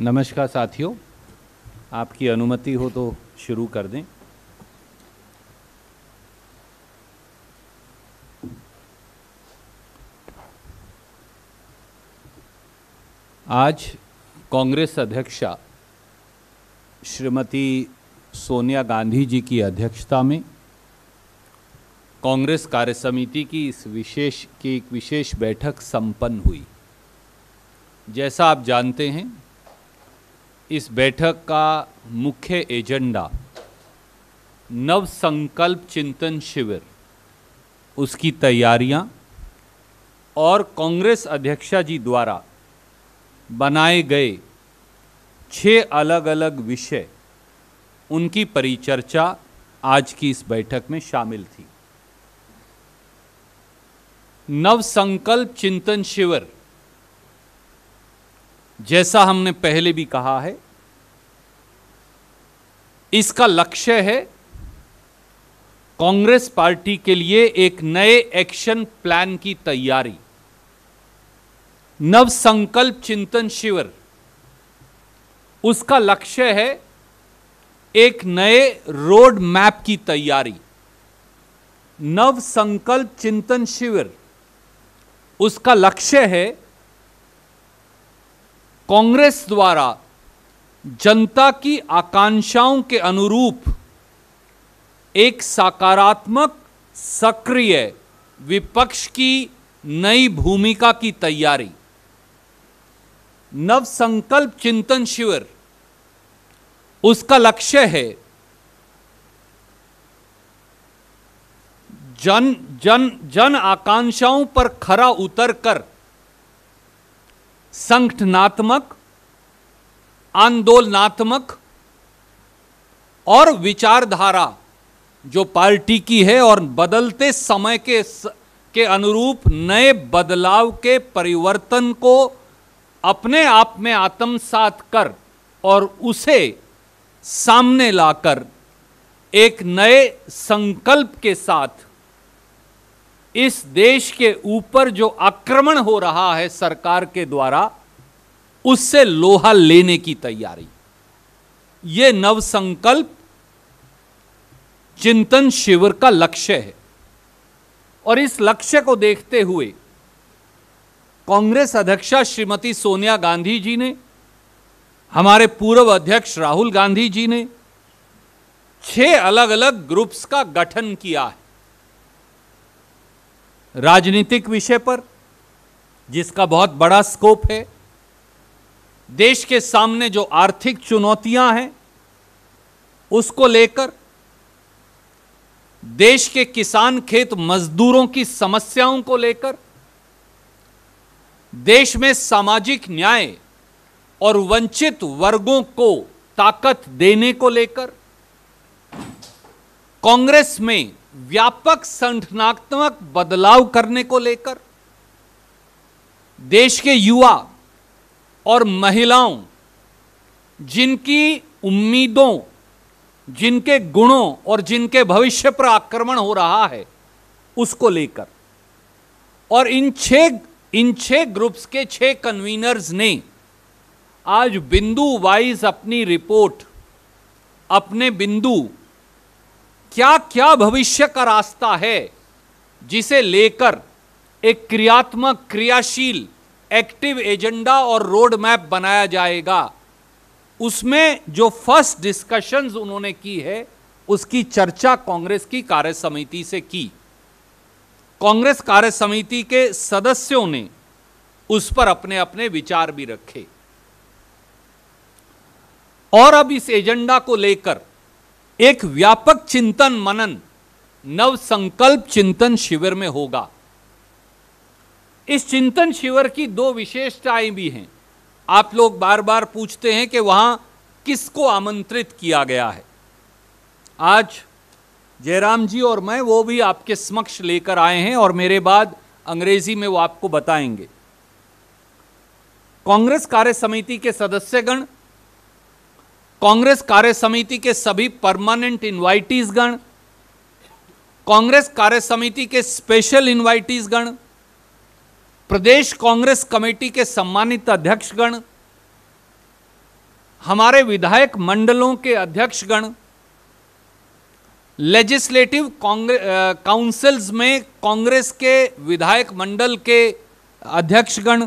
नमस्कार साथियों, आपकी अनुमति हो तो शुरू कर दें। आज कांग्रेस अध्यक्षा श्रीमती सोनिया गांधी जी की अध्यक्षता में कांग्रेस कार्यसमिति की एक विशेष बैठक संपन्न हुई। जैसा आप जानते हैं, इस बैठक का मुख्य एजेंडा नव संकल्प चिंतन शिविर, उसकी तैयारियां और कांग्रेस अध्यक्षा जी द्वारा बनाए गए 6 अलग अलग विषय, उनकी परिचर्चा आज की इस बैठक में शामिल थी। नव संकल्प चिंतन शिविर, जैसा हमने पहले भी कहा है, इसका लक्ष्य है कांग्रेस पार्टी के लिए एक नए एक्शन प्लान की तैयारी। नव संकल्प चिंतन शिविर, उसका लक्ष्य है एक नए रोड मैप की तैयारी। नव संकल्प चिंतन शिविर, उसका लक्ष्य है कांग्रेस द्वारा जनता की आकांक्षाओं के अनुरूप एक सकारात्मक, सक्रिय विपक्ष की नई भूमिका की तैयारी। नव संकल्प चिंतन शिविर, उसका लक्ष्य है जन आकांक्षाओं पर खरा उतरकर संगठनात्मक, आंदोलनात्मक और विचारधारा जो पार्टी की है और बदलते समय के अनुरूप नए बदलाव के परिवर्तन को अपने आप में आत्मसात कर और उसे सामने लाकर एक नए संकल्प के साथ इस देश के ऊपर जो आक्रमण हो रहा है सरकार के द्वारा, उससे लोहा लेने की तैयारी। यह नव संकल्प चिंतन शिविर का लक्ष्य है। और इस लक्ष्य को देखते हुए कांग्रेस अध्यक्षा श्रीमती सोनिया गांधी जी ने, हमारे पूर्व अध्यक्ष राहुल गांधी जी ने 6 अलग अलग ग्रुप्स का गठन किया है। राजनीतिक विषय पर, जिसका बहुत बड़ा स्कोप है, देश के सामने जो आर्थिक चुनौतियां हैं उसको लेकर, देश के किसान खेत मजदूरों की समस्याओं को लेकर, देश में सामाजिक न्याय और वंचित वर्गों को ताकत देने को लेकर, कांग्रेस में व्यापक संगठनात्मक बदलाव करने को लेकर, देश के युवा और महिलाओं, जिनकी उम्मीदों, जिनके गुणों और जिनके भविष्य पर आक्रमण हो रहा है, उसको लेकर, और इन छह ग्रुप्स के 6 कन्वीनर्स ने आज बिंदु वाइज अपनी रिपोर्ट, अपने बिंदु, क्या क्या भविष्य का रास्ता है जिसे लेकर एक क्रियात्मक, क्रियाशील, एक्टिव एजेंडा और रोड मैप बनाया जाएगा, उसमें जो फर्स्ट डिस्कशंस उन्होंने की है, उसकी चर्चा कांग्रेस की कार्यसमिति से की। कांग्रेस कार्यसमिति के सदस्यों ने उस पर अपने अपने विचार भी रखे। और अब इस एजेंडा को लेकर एक व्यापक चिंतन मनन नव संकल्प चिंतन शिविर में होगा। इस चिंतन शिविर की 2 विशेषताएं भी हैं। आप लोग बार बार पूछते हैं कि वहां किसको आमंत्रित किया गया है। आज जयराम जी और मैं वो भी आपके समक्ष लेकर आए हैं और मेरे बाद अंग्रेजी में वो आपको बताएंगे। कांग्रेस कार्य समिति के सदस्यगण, कांग्रेस कार्य समिति के सभी परमानेंट इनवाइटीज गण, कांग्रेस कार्य समिति के स्पेशल इनवाइटीज गण, प्रदेश कांग्रेस कमेटी के सम्मानित अध्यक्षगण, हमारे विधायक मंडलों के अध्यक्षगण, लेजिस्लेटिव काउंसिल्स में कांग्रेस के विधायक मंडल के अध्यक्षगण,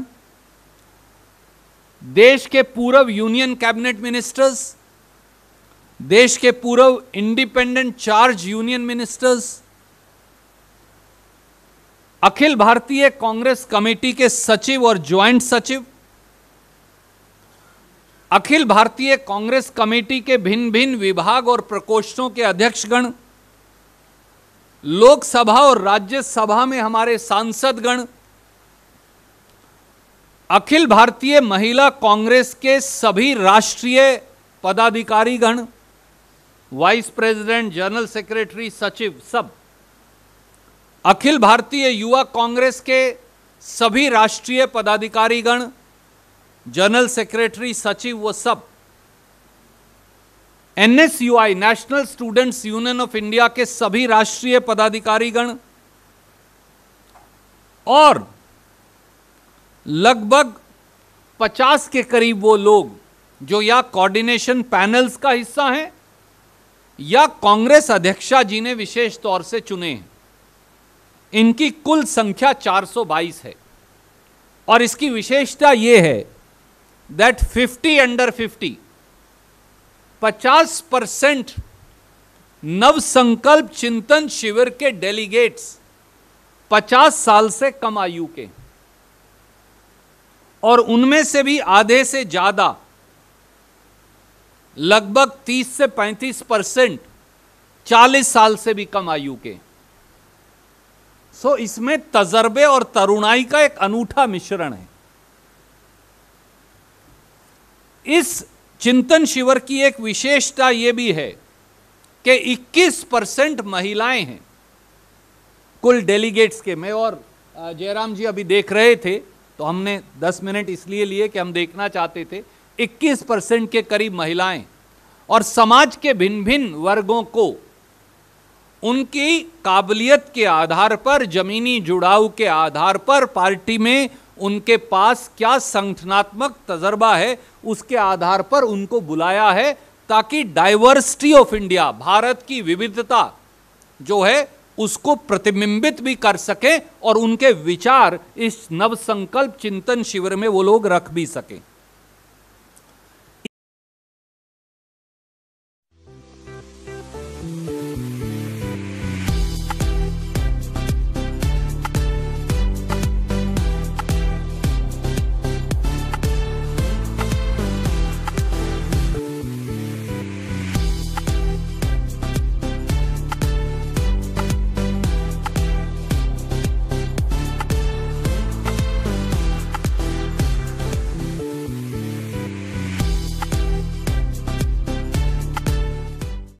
देश के पूर्व यूनियन कैबिनेट मिनिस्टर्स, देश के पूर्व independent charge union ministers, Akhil Bharatiya Congress committee के सचिव और ज्वाइंट सचिव, अखिल भारतीय कांग्रेस कमेटी के भिन्न भिन्न विभाग और प्रकोष्ठों के अध्यक्षगण, लोकसभा और राज्यसभा में हमारे सांसदगण, अखिल भारतीय महिला कांग्रेस के सभी राष्ट्रीय पदाधिकारीगण, वाइस प्रेसिडेंट, जनरल सेक्रेटरी, सचिव, सब, अखिल भारतीय युवा कांग्रेस के सभी राष्ट्रीय पदाधिकारीगण, जनरल सेक्रेटरी, सचिव, वो सब, NSUI, national students union of India के सभी राष्ट्रीय पदाधिकारीगण और लगभग 50 के करीब वो लोग जो या कोऑर्डिनेशन पैनल्स का हिस्सा हैं या कांग्रेस अध्यक्षा जी ने विशेष तौर से चुने हैं। इनकी कुल संख्या 422 है और इसकी विशेषता यह है दैट 50 अंडर 50% नव संकल्प चिंतन शिविर के डेलीगेट्स 50 साल से कम आयु के, और उनमें से भी आधे से ज्यादा लगभग 30 से 35% 40 साल से भी कम आयु के। सो इसमें तजर्बे और तरुणाई का एक अनूठा मिश्रण है। इस चिंतन शिविर की एक विशेषता यह भी है कि 21% महिलाएं हैं कुल डेलीगेट्स के में। और जयराम जी अभी देख रहे थे तो हमने 10 मिनट इसलिए लिए कि हम देखना चाहते थे। 21% के करीब महिलाएं, और समाज के भिन्न भिन्न वर्गों को उनकी काबिलियत के आधार पर, जमीनी जुड़ाव के आधार पर, पार्टी में उनके पास क्या संगठनात्मक तजर्बा है उसके आधार पर उनको बुलाया है, ताकि डाइवर्सिटी ऑफ इंडिया, भारत की विविधता जो है उसको प्रतिबिंबित भी कर सके और उनके विचार इस नवसंकल्प चिंतन शिविर में वो लोग रख भी सकें।